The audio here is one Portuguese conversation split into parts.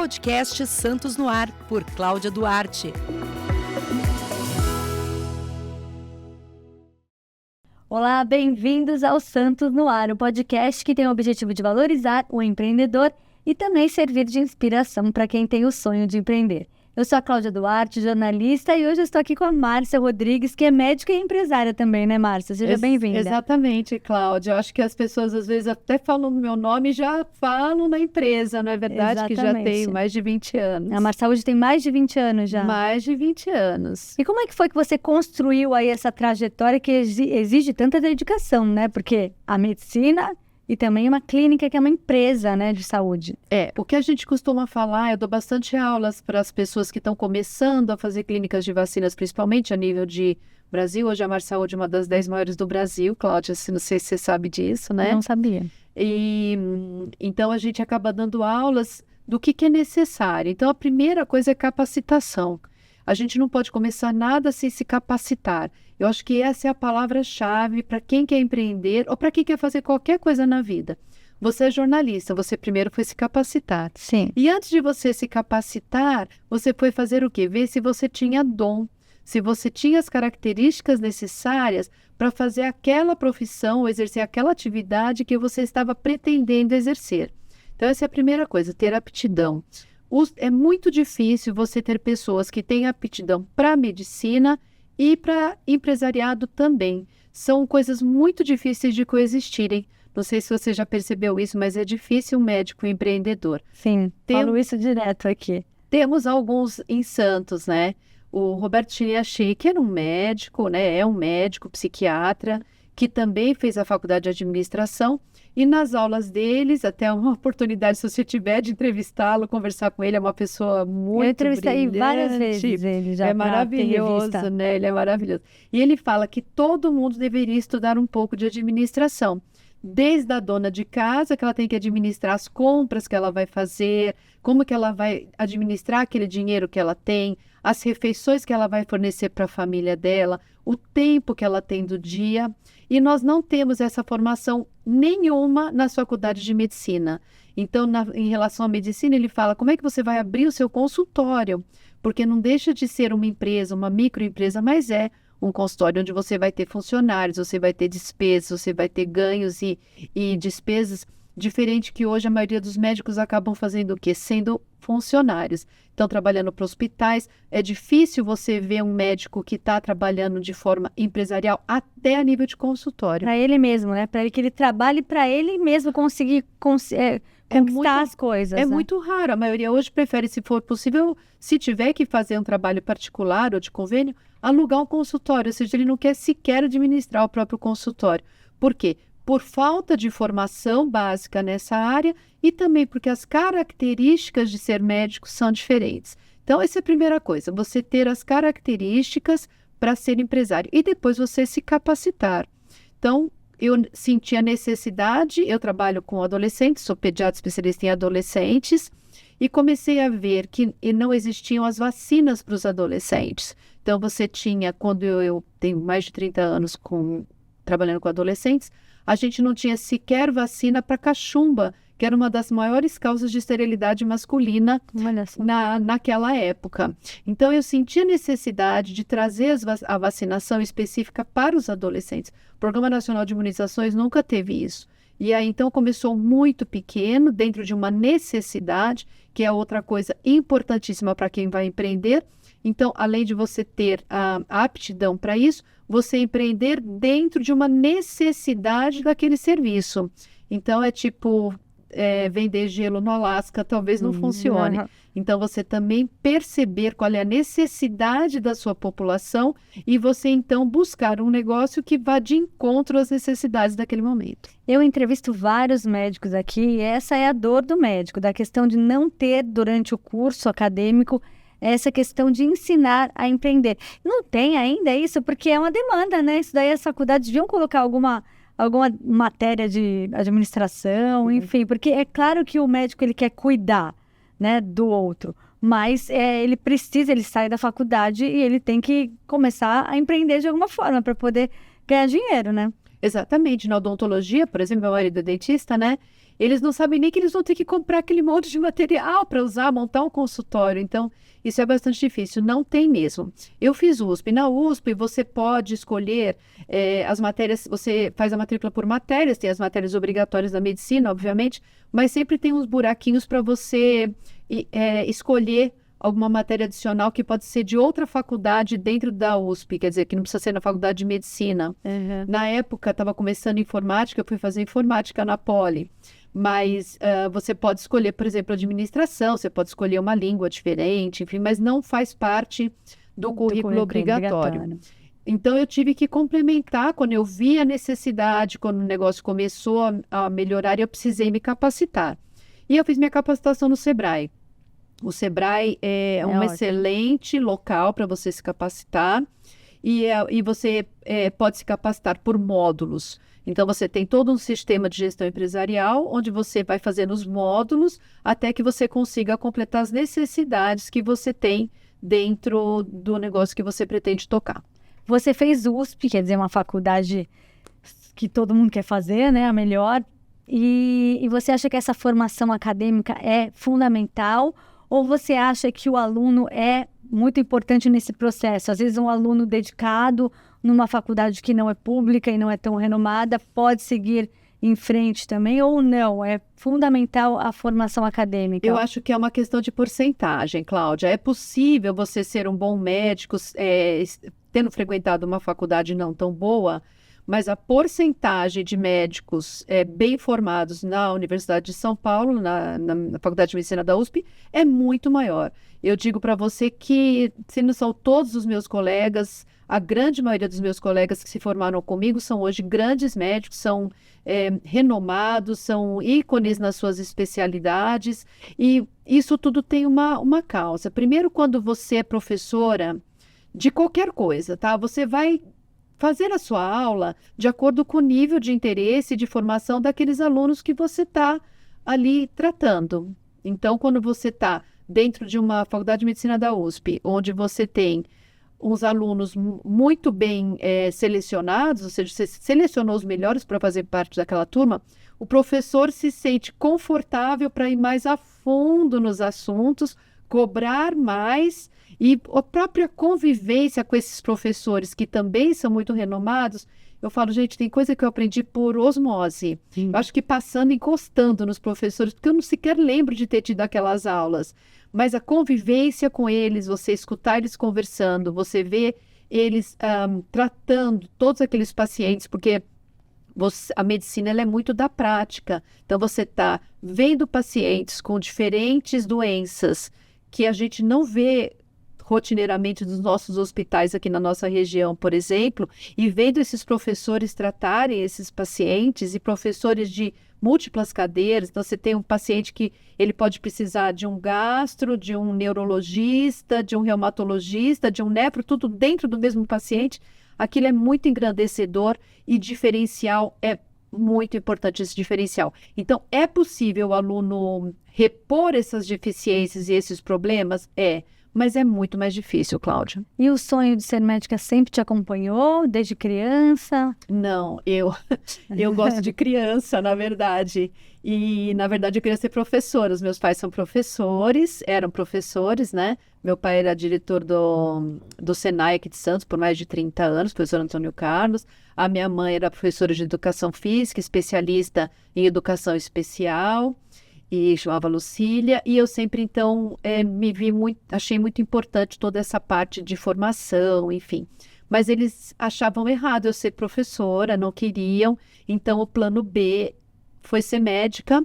podcast Santos no Ar, por Cláudia Duarte. Olá, bem-vindos ao Santos no Ar, o podcast que tem o objetivo de valorizar o empreendedor e também servir de inspiração para quem tem o sonho de empreender. Eu sou a Cláudia Duarte, jornalista, e hoje eu estou aqui com a Márcia Rodrigues, que é médica e empresária também, né, Márcia? Seja bem-vinda. Exatamente, Cláudia. Eu acho que as pessoas às vezes até falam no meu nome e já falam na empresa, não é verdade? Exatamente. Que já tem mais de 20 anos. A Márcia hoje tem mais de 20 anos já. Mais de 20 anos. E como é que foi que você construiu aí essa trajetória que exige tanta dedicação, né? Porque a medicina e também uma clínica que é uma empresa, né, de saúde. O que a gente costuma falar, eu dou bastante aulas para as pessoas que estão começando a fazer clínicas de vacinas, principalmente a nível de Brasil. Hoje a Marsaúde é uma das 10 maiores do Brasil, Cláudia, não sei se você sabe disso, né? Não sabia. E então a gente acaba dando aulas do que é necessário. Então a primeira coisa é capacitação. A gente não pode começar nada sem se capacitar. Eu acho que essa é a palavra-chave para quem quer empreender ou para quem quer fazer qualquer coisa na vida. Você é jornalista, você primeiro foi se capacitar. Sim. E antes de você se capacitar, você foi fazer o quê? Ver se você tinha dom, se você tinha as características necessárias para fazer aquela profissão ou exercer aquela atividade que você estava pretendendo exercer. Então, essa é a primeira coisa, ter aptidão. É muito difícil você ter pessoas que têm aptidão para medicina e para empresariado também. São coisas muito difíceis de coexistirem. Não sei se você já percebeu isso, mas é difícil um médico empreendedor. Sim, falo isso direto aqui. Temos alguns em Santos, né? O Roberto Chiniachi, que era um médico, né? É um médico psiquiatra, que também fez a faculdade de administração. E nas aulas deles, até uma oportunidade, se você tiver de entrevistá-lo, conversar com ele, é uma pessoa muito Eu entrevistei brilhante. várias vezes ele já. É maravilhoso, né? Ele é maravilhoso. E ele fala que todo mundo deveria estudar um pouco de administração. Desde a dona de casa, que ela tem que administrar as compras que ela vai fazer, como que ela vai administrar aquele dinheiro que ela tem, as refeições que ela vai fornecer para a família dela, o tempo que ela tem do dia. E nós não temos essa formação nenhuma nas faculdades de medicina. Então, em relação à medicina, ele fala como é que você vai abrir o seu consultório, porque não deixa de ser uma empresa, uma microempresa, mas é um consultório onde você vai ter funcionários, você vai ter despesas, você vai ter ganhos e despesas, diferente que hoje a maioria dos médicos acabam fazendo o quê? Sendo funcionários. Estão trabalhando para hospitais. É difícil você ver um médico que está trabalhando de forma empresarial até a nível de consultório. Para ele mesmo, né? Para que ele trabalhe para ele mesmo conseguir conquistar as coisas. É né? muito raro. A maioria hoje prefere, se for possível, se tiver que fazer um trabalho particular ou de convênio, alugar um consultório. Ou seja, ele não quer sequer administrar o próprio consultório. Por quê? Por falta de formação básica nessa área e também porque as características de ser médico são diferentes. Então, essa é a primeira coisa, você ter as características para ser empresário e depois você se capacitar. Então, eu senti a necessidade, eu trabalho com adolescentes, sou pediatra especialista em adolescentes e comecei a ver que não existiam as vacinas para os adolescentes. Então, você tinha, quando eu tenho mais de 30 anos trabalhando com adolescentes, a gente não tinha sequer vacina para cachumba, que era uma das maiores causas de esterilidade masculina naquela época. Então, eu senti a necessidade de trazer a vacinação específica para os adolescentes. O Programa Nacional de Imunizações nunca teve isso. E aí, então, começou muito pequeno, dentro de uma necessidade, que é outra coisa importantíssima para quem vai empreender. Então, além de você ter a aptidão para isso, você empreender dentro de uma necessidade daquele serviço. Então, é tipo vender gelo no Alasca, talvez não funcione. Então, você também perceber qual é a necessidade da sua população e você, então, buscar um negócio que vá de encontro às necessidades daquele momento. Eu entrevisto vários médicos aqui e essa é a dor do médico, da questão de não ter, durante o curso acadêmico, essa questão de ensinar a empreender. Não tem ainda isso, porque é uma demanda, né? Isso daí as faculdades deviam colocar alguma matéria de administração, enfim, porque é claro que o médico ele quer cuidar, né, do outro, mas ele sai da faculdade e ele tem que começar a empreender de alguma forma para poder ganhar dinheiro, né? Exatamente. Na odontologia, por exemplo, meu marido é dentista, né? Eles não sabem nem que eles vão ter que comprar aquele monte de material para usar, montar um consultório. Então, isso é bastante difícil. Não tem mesmo. Eu fiz USP. Na USP, você pode escolher as matérias, você faz a matrícula por matérias, tem as matérias obrigatórias da medicina, obviamente, mas sempre tem uns buraquinhos para você escolher alguma matéria adicional que pode ser de outra faculdade dentro da USP, quer dizer, que não precisa ser na faculdade de medicina. Uhum. Na época, estava começando informática, eu fui fazer informática na Poli. Mas você pode escolher, por exemplo, administração, você pode escolher uma língua diferente, enfim, mas não faz parte do currículo obrigatório. Então, eu tive que complementar quando eu vi a necessidade, quando o negócio começou a melhorar, eu precisei me capacitar. E eu fiz minha capacitação no Sebrae. O Sebrae é um excelente local para você se capacitar e você pode se capacitar por módulos. Então, você tem todo um sistema de gestão empresarial, onde você vai fazendo os módulos até que você consiga completar as necessidades que você tem dentro do negócio que você pretende tocar. Você fez USP, quer dizer, uma faculdade que todo mundo quer fazer, né? A melhor. E você acha que essa formação acadêmica é fundamental? Ou você acha que o aluno é muito importante nesse processo? Às vezes um aluno dedicado numa faculdade que não é pública e não é tão renomada pode seguir em frente também ou não? É fundamental a formação acadêmica? Eu acho que é uma questão de porcentagem, Cláudia. É possível você ser um bom médico tendo frequentado uma faculdade não tão boa, mas a porcentagem de médicos bem formados na Universidade de São Paulo, na Faculdade de Medicina da USP, é muito maior. Eu digo para você que, se não são todos os meus colegas, a grande maioria dos meus colegas que se formaram comigo são hoje grandes médicos, são renomados, são ícones nas suas especialidades, e isso tudo tem uma causa. Primeiro, quando você é professora de qualquer coisa, tá? Você vai fazer a sua aula de acordo com o nível de interesse e de formação daqueles alunos que você está ali tratando. Então, quando você está dentro de uma faculdade de medicina da USP, onde você tem uns alunos muito bem selecionados, ou seja, você selecionou os melhores para fazer parte daquela turma, o professor se sente confortável para ir mais a fundo nos assuntos, cobrar mais, e a própria convivência com esses professores, que também são muito renomados, eu falo, gente, tem coisa que eu aprendi por osmose. Eu acho que passando, encostando nos professores, porque eu não sequer lembro de ter tido aquelas aulas. Mas a convivência com eles, você escutar eles conversando, você ver eles tratando todos aqueles pacientes, porque a medicina ela é muito da prática. Então, você está vendo pacientes com diferentes doenças que a gente não vê rotineiramente dos nossos hospitais aqui na nossa região, por exemplo, e vendo esses professores tratarem esses pacientes e professores de múltiplas cadeiras. Então, você tem um paciente que ele pode precisar de um gastro, de um neurologista, de um reumatologista, de um nefro, tudo dentro do mesmo paciente. Aquilo é muito engrandecedor e diferencial, é muito importante esse diferencial. Então, é possível o aluno repor essas deficiências e esses problemas? Mas é muito mais difícil, Cláudia. E o sonho de ser médica sempre te acompanhou, desde criança? Não, eu gosto de criança, na verdade. E, na verdade, eu queria ser professora. Os meus pais são professores, eram professores, né? Meu pai era diretor do Senai aqui de Santos por mais de 30 anos, professor Antônio Carlos. A minha mãe era professora de educação física, especialista em educação especial, e chamava Lucília, e eu sempre, então, achei muito importante toda essa parte de formação, enfim. Mas eles achavam errado eu ser professora, não queriam, então o plano B foi ser médica,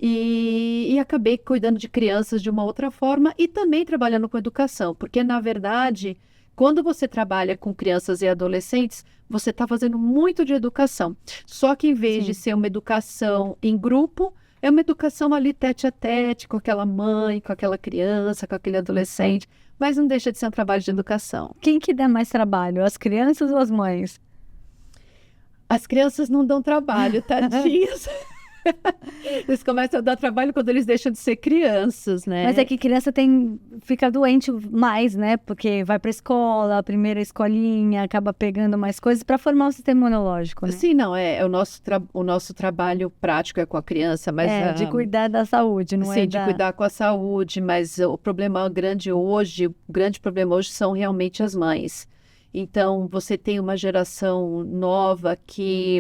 e acabei cuidando de crianças de uma outra forma, e também trabalhando com educação, porque, na verdade, quando você trabalha com crianças e adolescentes, você está fazendo muito de educação, só que em vez de ser uma educação em grupo, é uma educação ali tete a tete, com aquela mãe, com aquela criança, com aquele adolescente, mas não deixa de ser um trabalho de educação. Quem que dá mais trabalho, as crianças ou as mães? As crianças não dão trabalho, tadinhas. Eles começam a dar trabalho quando eles deixam de ser crianças, né? Mas é que criança fica doente mais, né? Porque vai para escola, a primeira escolinha, acaba pegando mais coisas para formar o sistema imunológico, né? Sim, não, o nosso trabalho prático é com a criança, mas... de cuidar da saúde, não é? Sim, de cuidar com a saúde, mas o grande problema hoje são realmente as mães. Então, você tem uma geração nova que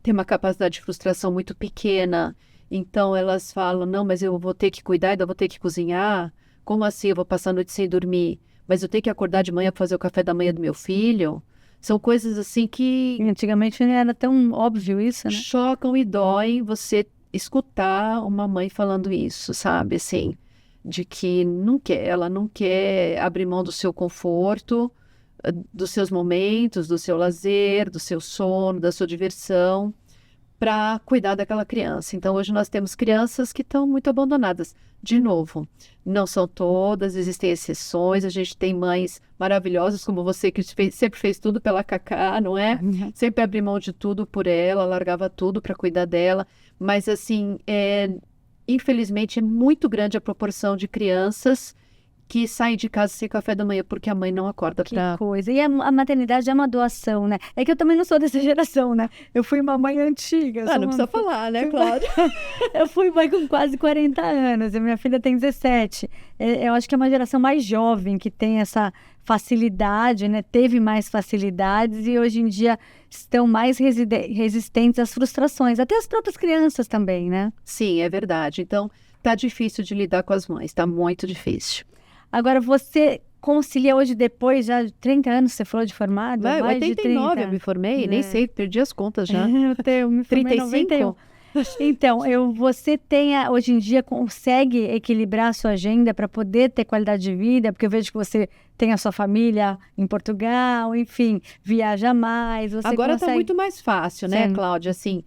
tem uma capacidade de frustração muito pequena. Então, elas falam, não, mas eu vou ter que cuidar, ainda vou ter que cozinhar. Como assim? Eu vou passar a noite sem dormir. Mas eu tenho que acordar de manhã para fazer o café da manhã do meu filho? São coisas assim que... Antigamente não era tão óbvio isso, né? Chocam e doem você escutar uma mãe falando isso, sabe? Assim, de que ela não quer abrir mão do seu conforto, dos seus momentos, do seu lazer, do seu sono, da sua diversão, para cuidar daquela criança. Então, hoje nós temos crianças que estão muito abandonadas. De novo, não são todas, existem exceções. A gente tem mães maravilhosas, como você, que sempre fez tudo pela Cacá, não é? Sempre abriu mão de tudo por ela, largava tudo para cuidar dela. Mas, assim, infelizmente, é muito grande a proporção de crianças que saem de casa sem café da manhã porque a mãe não acorda pra... Que coisa. E a maternidade é uma doação, né? É que eu também não sou dessa geração, né? Eu fui uma mãe antiga. não precisa falar, né, Cláudia? Eu fui mãe com quase 40 anos. E minha filha tem 17. Eu acho que é uma geração mais jovem que tem essa facilidade, né? Teve mais facilidades e hoje em dia estão mais resistentes às frustrações. Até as próprias crianças também, né? Sim, é verdade. Então, tá difícil de lidar com as mães. Tá muito difícil. Agora, você concilia hoje, depois já de 30 anos, você falou de formado? Vai, mais 89 de 30. eu me formei, nem sei, perdi as contas já. Eu me formei em 91. Então, você hoje em dia consegue equilibrar a sua agenda para poder ter qualidade de vida? Porque eu vejo que você tem a sua família em Portugal, enfim, viaja mais. Você Agora consegue... tá muito mais fácil, né, Sim. Cláudia? Assim,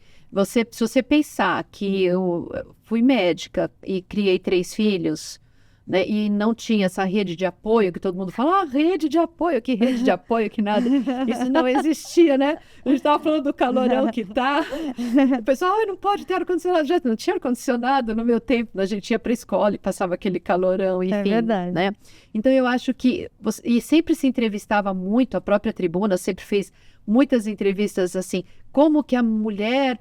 se você pensar que eu fui médica e criei 3 filhos... né? E não tinha essa rede de apoio, que todo mundo fala, rede de apoio, que rede de apoio, que nada. Isso não existia, né? A gente estava falando do calorão que tá. O pessoal, não pode ter ar-condicionado. Já não tinha ar-condicionado no meu tempo, a gente ia para a escola e passava aquele calorão, enfim. É verdade. Né? Então, eu acho que... E sempre se entrevistava muito, a própria Tribuna sempre fez muitas entrevistas assim, como que a mulher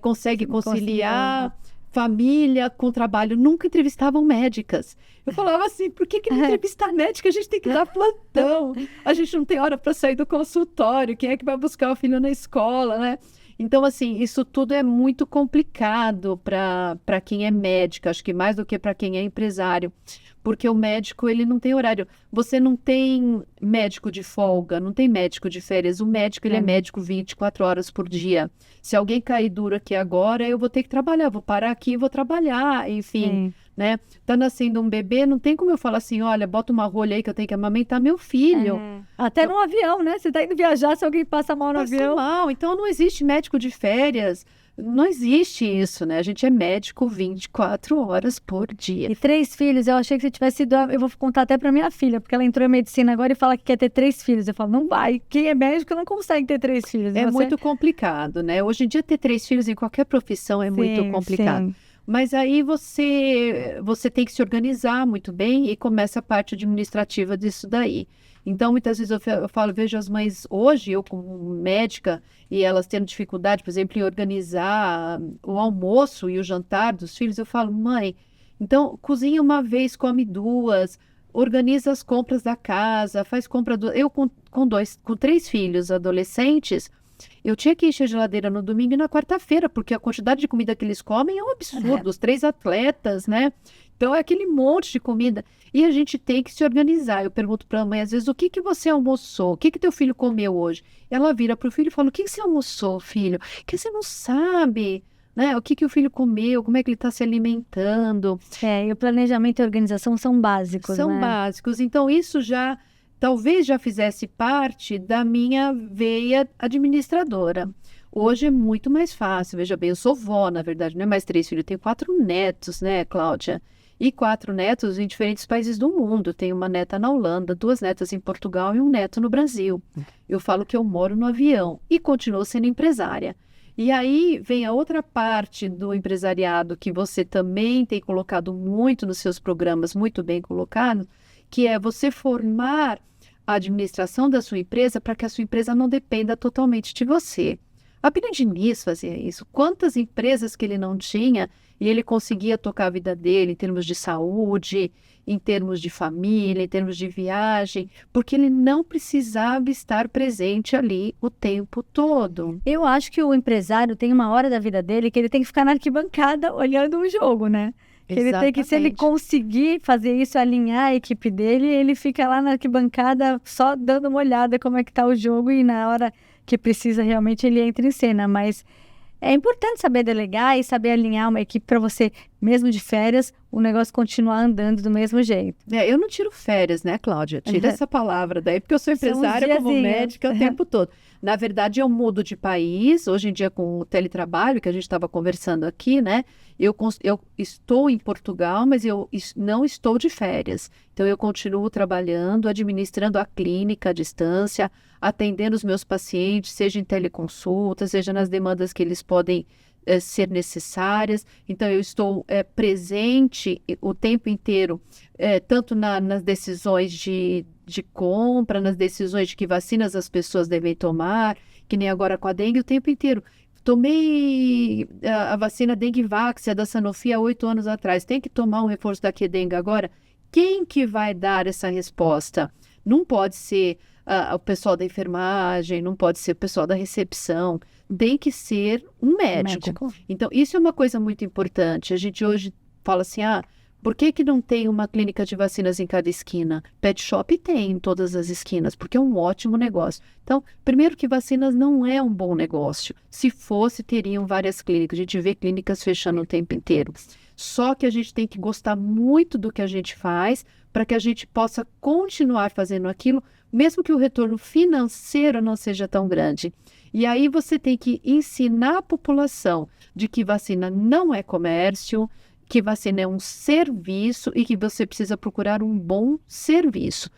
consegue conciliar... família com trabalho, nunca entrevistavam médicas. Eu falava assim, por que não entrevistar médica? A gente tem que dar plantão, a gente não tem hora para sair do consultório, quem é que vai buscar o filho na escola, né? Então, assim, isso tudo é muito complicado para quem é médica, acho que mais do que para quem é empresário, porque o médico, ele não tem horário. Você não tem médico de folga, não tem médico de férias. O médico, ele é médico 24 horas por dia. Se alguém cair duro aqui agora, eu vou ter que trabalhar, vou parar aqui e vou trabalhar, enfim, né? Tá nascendo um bebê, não tem como eu falar assim, olha, bota uma rolha aí que eu tenho que amamentar meu filho. Até no avião, né? Você tá indo viajar, se alguém passa mal no avião. Mal. Então, não existe médico de férias. Não existe isso, né? A gente é médico 24 horas por dia. E 3 filhos, eu achei que você tivesse ido... Eu vou contar até pra minha filha, porque ela entrou em medicina agora e fala que quer ter 3 filhos. Eu falo, não vai. Quem é médico não consegue ter 3 filhos. É muito complicado, né? Hoje em dia, ter 3 filhos em qualquer profissão é muito complicado. Sim. Mas aí você tem que se organizar muito bem e começa a parte administrativa disso daí. Então, muitas vezes eu falo, vejo as mães hoje, eu como médica, e elas tendo dificuldade, por exemplo, em organizar o almoço e o jantar dos filhos. Eu falo, mãe, então cozinha uma vez, come 2, organiza as compras da casa, faz compra do... Eu com 3 filhos adolescentes, eu tinha que encher a geladeira no domingo e na quarta-feira, porque a quantidade de comida que eles comem é um absurdo. Os 3 atletas, né? Então, é aquele monte de comida. E a gente tem que se organizar. Eu pergunto para a mãe, às vezes, o que você almoçou? O que teu filho comeu hoje? Ela vira para o filho e fala, o que você almoçou, filho? Que você não sabe, né? O que o filho comeu? Como é que ele está se alimentando? E o planejamento e a organização são básicos, São básicos. Então, isso talvez já fizesse parte da minha veia administradora. Hoje é muito mais fácil. Veja bem, eu sou vó, na verdade, não é mais 3 filhos, eu tenho 4 netos, né, Cláudia? E 4 netos em diferentes países do mundo. Tenho uma neta na Holanda, 2 netas em Portugal e um neto no Brasil. Eu falo que eu moro no avião e continuo sendo empresária. E aí vem a outra parte do empresariado que você também tem colocado muito nos seus programas, muito bem colocado, que é você formar a administração da sua empresa para que a sua empresa não dependa totalmente de você. Abílio Diniz fazia isso. Quantas empresas que ele não tinha e ele conseguia tocar a vida dele em termos de saúde, em termos de família, em termos de viagem, porque ele não precisava estar presente ali o tempo todo. Eu acho que o empresário tem uma hora da vida dele que ele tem que ficar na arquibancada olhando o jogo, né? Que ele tem que, se ele conseguir fazer isso, alinhar a equipe dele, ele fica lá na arquibancada só dando uma olhada como é que tá o jogo e na hora que precisa realmente ele entra em cena. Mas é importante saber delegar e saber alinhar uma equipe para você, mesmo de férias, o negócio continuar andando do mesmo jeito. Eu não tiro férias, né, Cláudia? Tira essa palavra daí, porque eu sou empresária como médica o tempo todo. Na verdade, eu mudo de país. Hoje em dia, com o teletrabalho, que a gente estava conversando aqui, né? Eu estou em Portugal, mas eu não estou de férias. Então, eu continuo trabalhando, administrando a clínica à distância, atendendo os meus pacientes, seja em teleconsulta, seja nas demandas que eles podem ser necessárias. Então, eu estou presente o tempo inteiro, tanto nas decisões de compra, nas decisões de que vacinas as pessoas devem tomar, que nem agora com a dengue, o tempo inteiro. Tomei a vacina Dengvax da Sanofi há 8 anos atrás. Tem que tomar um reforço da Qdenga agora? Quem que vai dar essa resposta? Não pode ser o pessoal da enfermagem, não pode ser o pessoal da recepção. Tem que ser um médico. Então, isso é uma coisa muito importante. A gente hoje fala assim, por que não tem uma clínica de vacinas em cada esquina? Pet shop tem em todas as esquinas, porque é um ótimo negócio. Então, primeiro que vacinas não é um bom negócio. Se fosse, teriam várias clínicas. A gente vê clínicas fechando o tempo inteiro. Só que a gente tem que gostar muito do que a gente faz para que a gente possa continuar fazendo aquilo, mesmo que o retorno financeiro não seja tão grande. E aí você tem que ensinar a população de que vacina não é comércio, que vacina é um serviço e que você precisa procurar um bom serviço.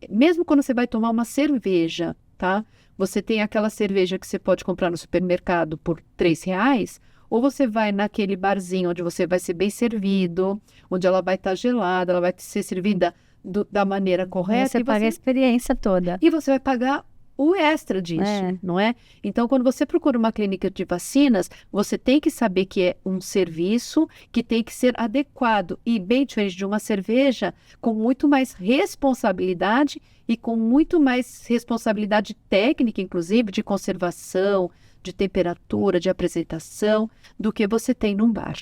Mesmo quando você vai tomar uma cerveja, tá? Você tem aquela cerveja que você pode comprar no supermercado por R$3, ou você vai naquele barzinho onde você vai ser bem servido, onde ela vai estar gelada, ela vai ser servida da maneira correta. Você paga a experiência toda. E você vai pagar o extra disso, não é? Então, quando você procura uma clínica de vacinas, você tem que saber que é um serviço que tem que ser adequado e bem diferente de uma cerveja, com muito mais responsabilidade e com muito mais responsabilidade técnica, inclusive, de conservação, de temperatura, de apresentação, do que você tem num bar.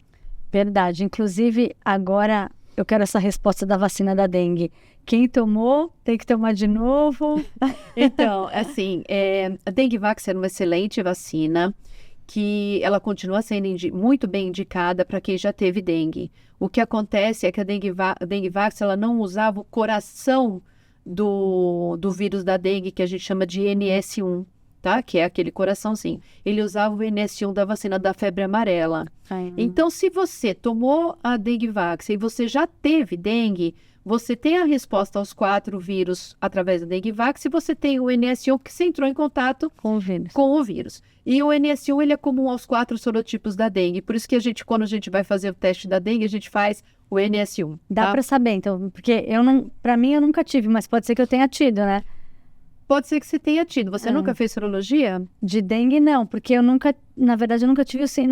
Verdade. Inclusive, agora eu quero essa resposta da vacina da dengue. Quem tomou, tem que tomar de novo. Então, assim, a Dengvax era uma excelente vacina, que ela continua sendo muito bem indicada para quem já teve dengue. O que acontece é que a Dengvax, ela não usava o coração do vírus da dengue, que a gente chama de NS1, tá? Que é aquele coraçãozinho. Ele usava o NS1 da vacina da febre amarela. Então, se você tomou a Dengvax e você já teve dengue, você tem a resposta aos 4 vírus através da Dengvax e você tem o NS1 que você entrou em contato com o vírus. E o NS1 ele é comum aos 4 sorotipos da dengue. Por isso que quando a gente vai fazer o teste da dengue, a gente faz o NS1. Dá para saber, então, porque para mim eu nunca tive, mas pode ser que eu tenha tido, né? Pode ser que você tenha tido. Você nunca fez sorologia? De dengue, não, porque na verdade, eu nunca tive assim,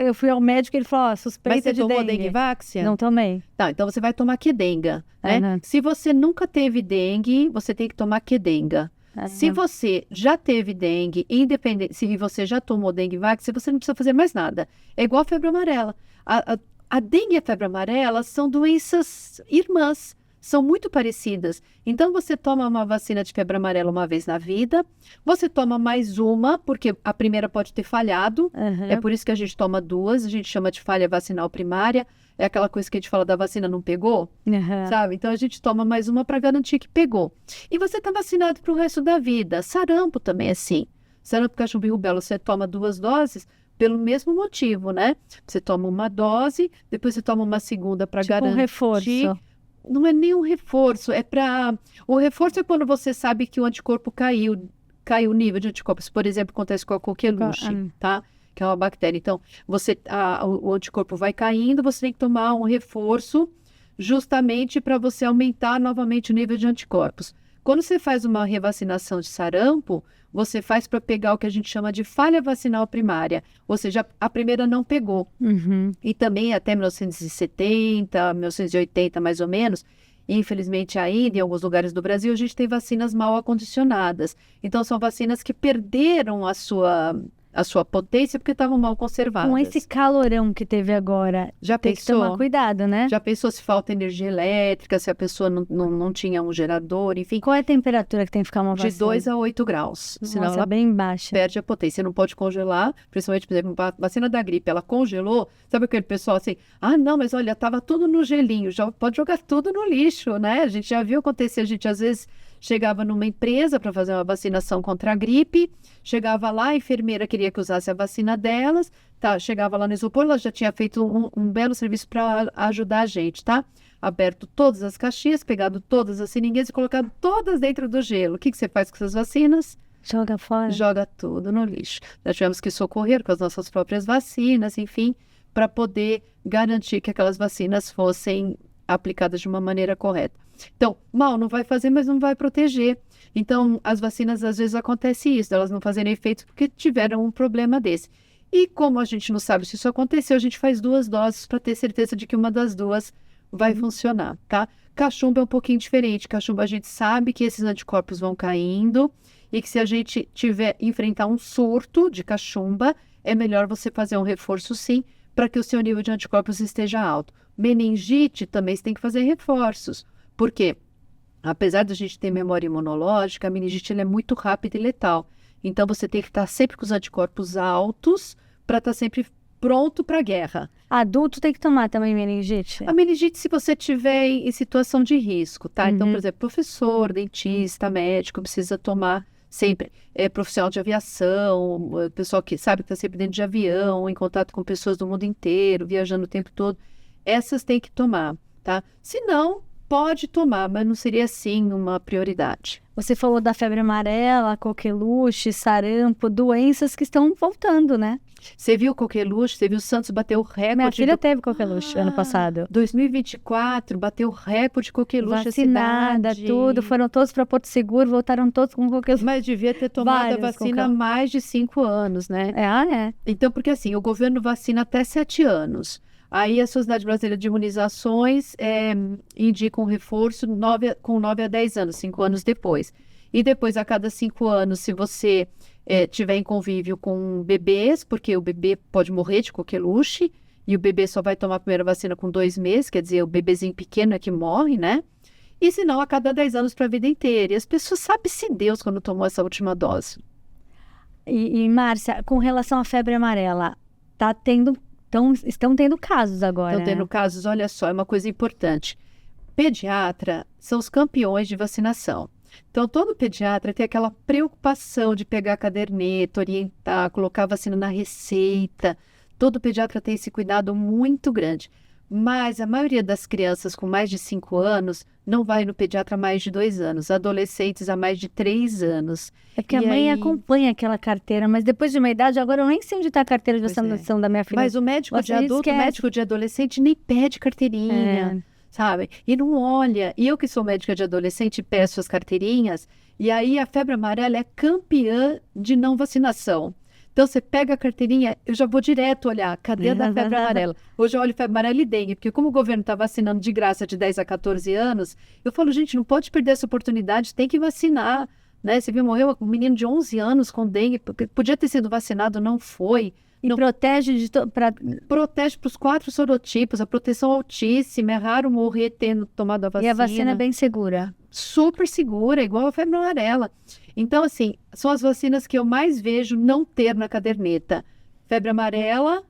eu fui ao médico e ele falou, suspeita de dengue. Mas você tomou Dengvax? Não tomei. Tá, então você vai tomar Qdenga, né? Se você nunca teve dengue, você tem que tomar Qdenga. Se você já teve dengue, independente, se você já tomou Dengvax, você não precisa fazer mais nada. É igual a febre amarela. A dengue e a febre amarela são doenças irmãs. São muito parecidas. Então, você toma uma vacina de febre amarela uma vez na vida, você toma mais uma, porque a primeira pode ter falhado, é por isso que a gente toma 2, a gente chama de falha vacinal primária, é aquela coisa que a gente fala da vacina não pegou, sabe? Então, a gente toma mais uma para garantir que pegou. E você está vacinado para o resto da vida. Sarampo também é assim. Sarampo, cachumba e rubéola, você toma 2 doses, pelo mesmo motivo, né? Você toma uma dose, depois você toma uma segunda para garantir. Um reforço. Não é nem um reforço, o reforço é quando você sabe que o anticorpo caiu o nível de anticorpos. Por exemplo, acontece com a coqueluche, tá? que é uma bactéria. Então, o anticorpo vai caindo, você tem que tomar um reforço justamente para você aumentar novamente o nível de anticorpos. Quando você faz uma revacinação de sarampo, você faz para pegar o que a gente chama de falha vacinal primária, ou seja, a primeira não pegou. E também até 1970, 1980 mais ou menos, infelizmente ainda em alguns lugares do Brasil, a gente tem vacinas mal acondicionadas. Então são vacinas que perderam a sua potência porque estavam mal conservadas. Com esse calorão que teve agora, Já tem que pensou? tomar cuidado, né? Já pensou se falta energia elétrica, se a pessoa não tinha um gerador, enfim. Qual é a temperatura que tem que ficar uma vacina? De 2 a 8 graus. Senão Nossa, ela bem baixa. perde a potência. Você não pode congelar, principalmente, por exemplo, a vacina da gripe, ela congelou. Sabe aquele pessoal assim, não, mas olha, tava tudo no gelinho, já pode jogar tudo no lixo, né? A gente já viu acontecer, a gente às vezes chegava numa empresa para fazer uma vacinação contra a gripe, chegava lá, a enfermeira queria que usasse a vacina delas, tá? Chegava lá no isopor, ela já tinha feito um belo serviço para ajudar a gente, tá? Aberto todas as caixinhas, pegado todas as seringueiras e colocado todas dentro do gelo. O que você faz com essas vacinas? Joga fora. Joga tudo no lixo. Nós tivemos que socorrer com as nossas próprias vacinas, enfim, para poder garantir que aquelas vacinas fossem aplicadas de uma maneira correta. Então, mal não vai fazer, mas não vai proteger. Então, as vacinas, às vezes, acontece isso, elas não fazerem efeito porque tiveram um problema desse. E como a gente não sabe se isso aconteceu, a gente faz 2 doses para ter certeza de que uma das duas vai funcionar, tá? Cachumba é um pouquinho diferente. Cachumba, a gente sabe que esses anticorpos vão caindo e que se a gente enfrentar um surto de cachumba, é melhor você fazer um reforço, sim, para que o seu nível de anticorpos esteja alto. Meningite, também você tem que fazer reforços. Por quê? Apesar de a gente ter memória imunológica, a meningite ela é muito rápida e letal. Então, você tem que estar sempre com os anticorpos altos para estar sempre pronto para a guerra. Adulto tem que tomar também meningite? A meningite, se você estiver em situação de risco, tá? Então, por exemplo, professor, dentista, médico, precisa tomar sempre. Profissional de aviação, pessoal que sabe que está sempre dentro de avião, em contato com pessoas do mundo inteiro, viajando o tempo todo. Essas tem que tomar, tá? Se não, pode tomar, mas não seria, assim, uma prioridade. Você falou da febre amarela, coqueluche, sarampo, doenças que estão voltando, né? Você viu o coqueluche? Você viu o Santos bater o recorde? Minha filha teve coqueluche ano passado. 2024, bateu o recorde de coqueluche. Vacinada, tudo. Foram todos para Porto Seguro, voltaram todos com coqueluche. Mas devia ter tomado a vacina há mais de 5 anos, né? É. Então, porque assim, o governo vacina até 7 anos. Aí a Sociedade Brasileira de Imunizações indica um reforço com 9 a 10 anos, 5 anos depois. E depois, a cada 5 anos, se você tiver em convívio com bebês, porque o bebê pode morrer de coqueluche, e o bebê só vai tomar a primeira vacina com 2 meses, quer dizer, o bebezinho pequeno é que morre, né? E se não, a cada 10 anos para a vida inteira. E as pessoas sabem-se Deus quando tomou essa última dose. E Márcia, com relação à febre amarela, estão tendo casos agora. Estão tendo casos, olha só, é uma coisa importante. Pediatra são os campeões de vacinação. Então, todo pediatra tem aquela preocupação de pegar a caderneta, orientar, colocar a vacina na receita. Todo pediatra tem esse cuidado muito grande. Mas a maioria das crianças com mais de 5 anos não vai no pediatra há mais de 2 anos. Adolescentes há mais de 3 anos. É porque a mãe acompanha aquela carteira, mas depois de uma idade, agora eu nem sei onde está a carteira de vacinação da minha filha. Mas o médico de adulto, o médico de adolescente nem pede carteirinha. Sabe? E não olha. E eu que sou médica de adolescente peço as carteirinhas, e aí a febre amarela é campeã de não vacinação. Então você pega a carteirinha, eu já vou direto olhar, cadê a da febre amarela? Hoje eu olho febre amarela e dengue, porque como o governo está vacinando de graça de 10 a 14 anos, eu falo, gente, não pode perder essa oportunidade, tem que vacinar. Né? Você viu, morreu um menino de 11 anos com dengue, podia ter sido vacinado, não foi. E protege protege para os 4 sorotipos, a proteção altíssima, é raro morrer tendo tomado a vacina. E a vacina é bem segura. Super segura, igual a febre amarela. Então, assim, são as vacinas que eu mais vejo não ter na caderneta. Febre amarela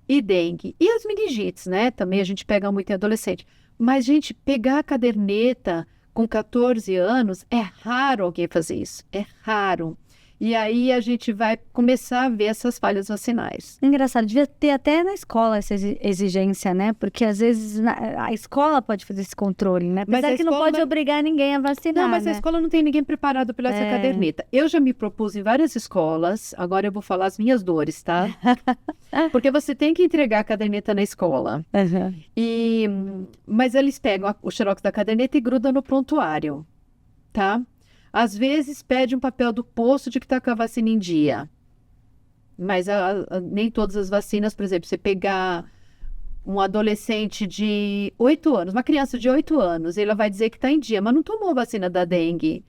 e dengue. E as meningites, né? Também a gente pega muito em adolescente. Mas, gente, pegar a caderneta com 14 anos, é raro alguém fazer isso. É raro. E aí a gente vai começar a ver essas falhas vacinais. Engraçado, devia ter até na escola essa exigência, né? Porque às vezes a escola pode fazer esse controle, né? Mas Apesar a que não escola pode obrigar ninguém a vacinar, Não, mas né? a escola não tem ninguém preparado pela essa caderneta. Eu já me propus em várias escolas, agora eu vou falar as minhas dores, tá? Porque você tem que entregar a caderneta na escola. Mas eles pegam o xerox da caderneta e grudam no prontuário, tá? Às vezes pede um papel do posto de que está com a vacina em dia. Mas nem todas as vacinas, por exemplo, você pegar um adolescente de 8 anos, uma criança de 8 anos, ela vai dizer que está em dia, mas não tomou a vacina da dengue.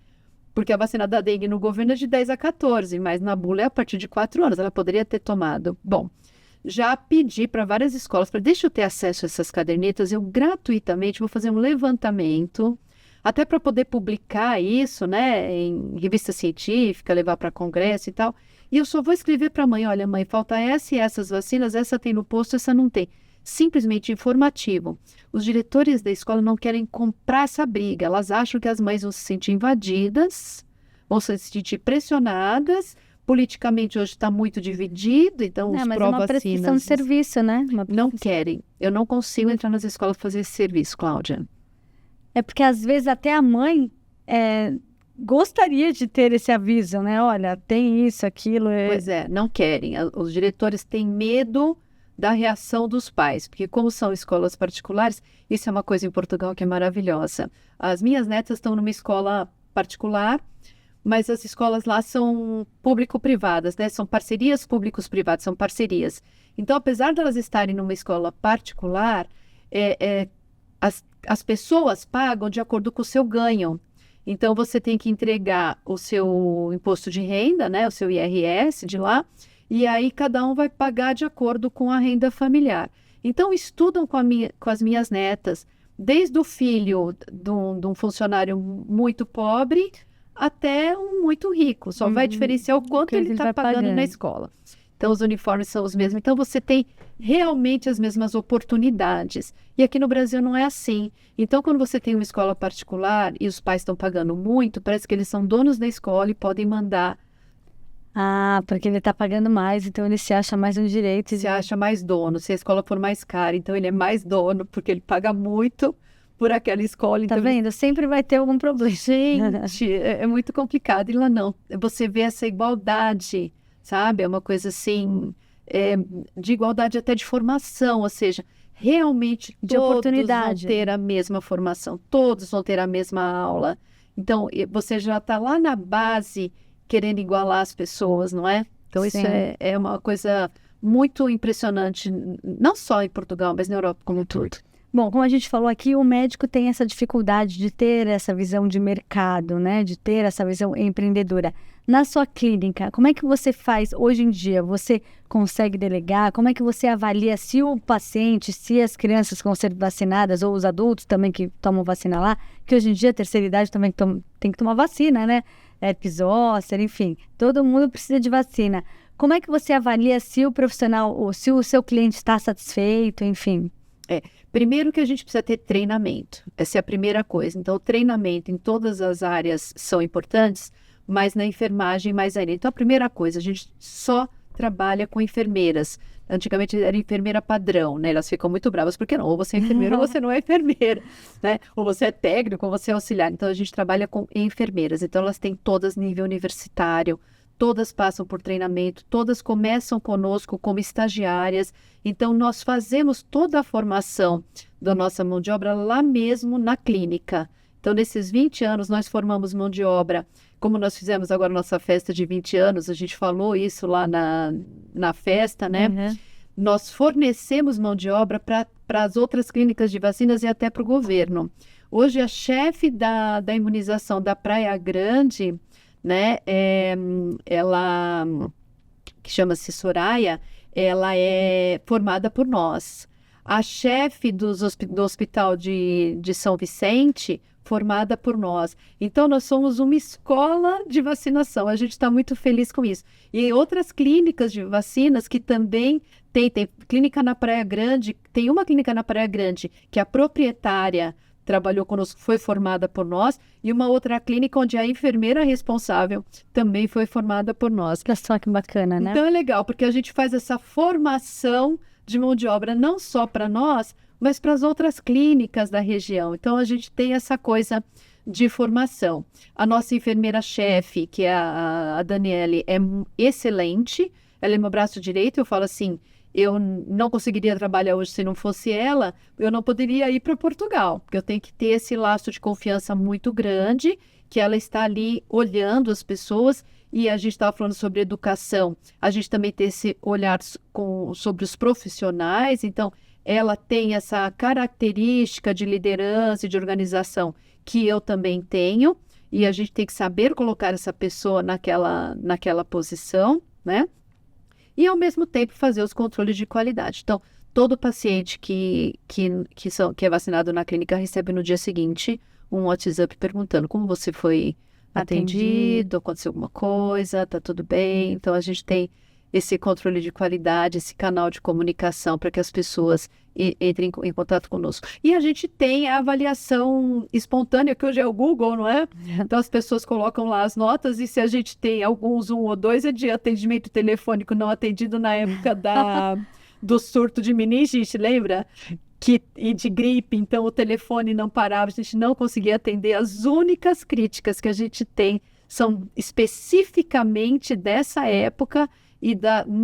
Porque a vacina da dengue no governo é de 10 a 14, mas na bula é a partir de 4 anos, ela poderia ter tomado. Bom, já pedi para várias escolas, deixa eu ter acesso a essas cadernetas, eu gratuitamente vou fazer um levantamento, até para poder publicar isso, né, em revista científica, levar para congresso e tal. E eu só vou escrever para a mãe, olha mãe, falta essa e essas vacinas, essa tem no posto, essa não tem. Simplesmente informativo. Os diretores da escola não querem comprar essa briga, elas acham que as mães vão se sentir invadidas, vão se sentir pressionadas. Politicamente hoje está muito dividido, então os mas pró-vacinas... é uma prescrição de serviço, né? Não querem. Eu não consigo entrar nas escolas fazer esse serviço, Cláudia. É porque às vezes até a mãe gostaria de ter esse aviso, né? Olha, tem isso, aquilo. Pois é, não querem. Os diretores têm medo da reação dos pais, porque como são escolas particulares, isso é uma coisa em Portugal que é maravilhosa. As minhas netas estão numa escola particular, mas as escolas lá são público-privadas, né? São parcerias públicos-privados, são parcerias. Então, apesar de elas estarem numa escola particular, as pessoas pagam de acordo com o seu ganho. Então, você tem que entregar o seu imposto de renda, né? O seu IRS de lá, e aí cada um vai pagar de acordo com a renda familiar. Então, estudam com as minhas netas, desde o filho de um funcionário muito pobre até um muito rico. Só vai diferenciar o quanto ele está pagando na escola. Então, os uniformes são os mesmos. Então, você tem realmente as mesmas oportunidades. E aqui no Brasil não é assim. Então, quando você tem uma escola particular e os pais estão pagando muito, parece que eles são donos da escola e podem mandar. Ah, porque ele está pagando mais, então ele se acha mais um direito. Se acha mais dono. Se a escola for mais cara, então ele é mais dono, porque ele paga muito por aquela escola. Tá então vendo? Sempre vai ter algum problema. Gente, é muito complicado. E lá não. Você vê essa igualdade, sabe? É uma coisa assim, de igualdade até de formação, ou seja, realmente de todos oportunidade. vão ter a mesma formação, todos vão ter a mesma aula. Então, você já está lá na base querendo igualar as pessoas, não é? Então, Sim. isso é uma coisa muito impressionante, não só em Portugal, mas na Europa como um todo. Bom, como a gente falou aqui, o médico tem essa dificuldade de ter essa visão de mercado, né? De ter essa visão empreendedora. Na sua clínica, como é que você faz hoje em dia? Você consegue delegar? Como é que você avalia se o paciente, se as crianças vão ser vacinadas ou os adultos também que tomam vacina lá? Que hoje em dia a terceira idade também tem que tomar vacina, né? Herpes zoster, enfim, todo mundo precisa de vacina. Como é que você avalia se o profissional, ou se o seu cliente está satisfeito, enfim? Primeiro que a gente precisa ter treinamento, essa é a primeira coisa. Então, o treinamento em todas as áreas são importantes, mas na enfermagem mais ainda. Então, a primeira coisa, a gente só trabalha com enfermeiras. Antigamente era enfermeira padrão, né? Elas ficam muito bravas, porque não, ou você é enfermeira ou você não é enfermeira, né? Ou você é técnico ou você é auxiliar. Então, a gente trabalha com enfermeiras. Então, elas têm todas nível universitário, todas passam por treinamento, todas começam conosco como estagiárias. Então, nós fazemos toda a formação da nossa mão de obra lá mesmo na clínica. Então, nesses 20 anos, nós formamos mão de obra. Como nós fizemos agora nossa festa de 20 anos, a gente falou isso lá na festa, né? Uhum. Nós fornecemos mão de obra para as outras clínicas de vacinas e até para o governo. Hoje, a chefe da imunização da Praia Grande, né? Ela, que chama-se Soraya, ela é formada por nós. A chefe do Hospital de São Vicente, formada por nós. Então, nós somos uma escola de vacinação. A gente está muito feliz com isso. E outras clínicas de vacinas que também tem clínica na Praia Grande, tem uma clínica na Praia Grande que a proprietária trabalhou conosco foi formada por nós, e uma outra clínica onde a enfermeira responsável também foi formada por nós. Olha só que bacana, né? Então é legal, porque a gente faz essa formação de mão de obra não só para nós, mas para as outras clínicas da região. Então a gente tem essa coisa de formação. A nossa enfermeira-chefe, que é a Daniele, é excelente. Ela é meu braço direito. Eu falo assim, eu não conseguiria trabalhar hoje se não fosse ela. Eu não poderia ir para Portugal, porque eu tenho que ter esse laço de confiança muito grande, que ela está ali olhando as pessoas. E a gente estava falando sobre educação. A gente também tem esse olhar sobre os profissionais. Então, ela tem essa característica de liderança e de organização que eu também tenho, e a gente tem que saber colocar essa pessoa naquela posição, né? E, ao mesmo tempo, fazer os controles de qualidade. Então, todo paciente que é vacinado na clínica recebe no dia seguinte um WhatsApp perguntando como você foi atendido, aconteceu alguma coisa, tá tudo bem. Então, a gente tem esse controle de qualidade, esse canal de comunicação para que as pessoas entrem em contato conosco. E a gente tem a avaliação espontânea, que hoje é o Google, não é? Então as pessoas colocam lá as notas, e se a gente tem alguns 1 ou 2 é de atendimento telefônico não atendido na época do surto de meningite, lembra? E de gripe, então o telefone não parava, a gente não conseguia atender. As únicas críticas que a gente tem são especificamente dessa época e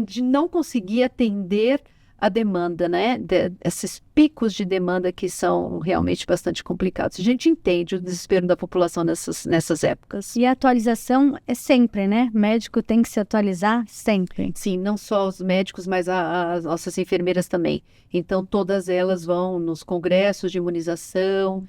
de não conseguir atender a demanda, né? Esses picos de demanda que são realmente bastante complicados. A gente entende o desespero da população nessas épocas. E a atualização é sempre, né? O médico tem que se atualizar sempre. Sim, não só os médicos, mas as nossas enfermeiras também. Então, todas elas vão nos congressos de imunização,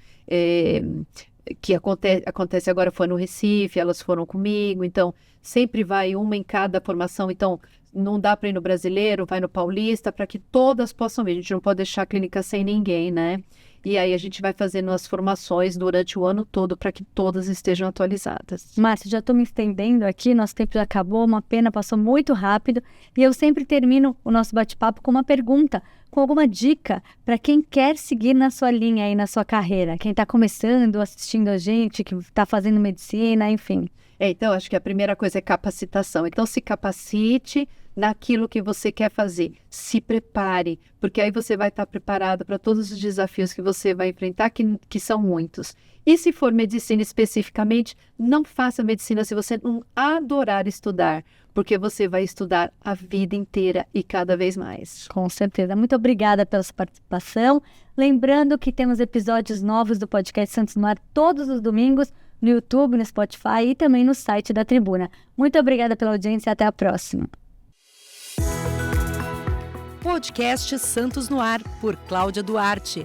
que acontece agora, foi no Recife, elas foram comigo, então sempre vai uma em cada formação. Então não dá para ir no brasileiro, vai no paulista, para que todas possam vir. A gente não pode deixar a clínica sem ninguém, né? E aí a gente vai fazendo as formações durante o ano todo para que todas estejam atualizadas. Márcia, já estou me estendendo aqui, nosso tempo já acabou, uma pena, passou muito rápido. E eu sempre termino o nosso bate-papo com uma pergunta, com alguma dica para quem quer seguir na sua linha aí, na sua carreira. Quem está começando, assistindo a gente, que está fazendo medicina, enfim. Então, acho que a primeira coisa é capacitação. Então, se capacite naquilo que você quer fazer. Se prepare, porque aí você vai estar preparado para todos os desafios que você vai enfrentar, que são muitos. E se for medicina especificamente, não faça medicina se você não adorar estudar, porque você vai estudar a vida inteira e cada vez mais. Com certeza. Muito obrigada pela sua participação. Lembrando que temos episódios novos do podcast Santos no Ar todos os domingos, no YouTube, no Spotify e também no site da Tribuna. Muito obrigada pela audiência e até a próxima. Podcast Santos no Ar, por Cláudia Duarte.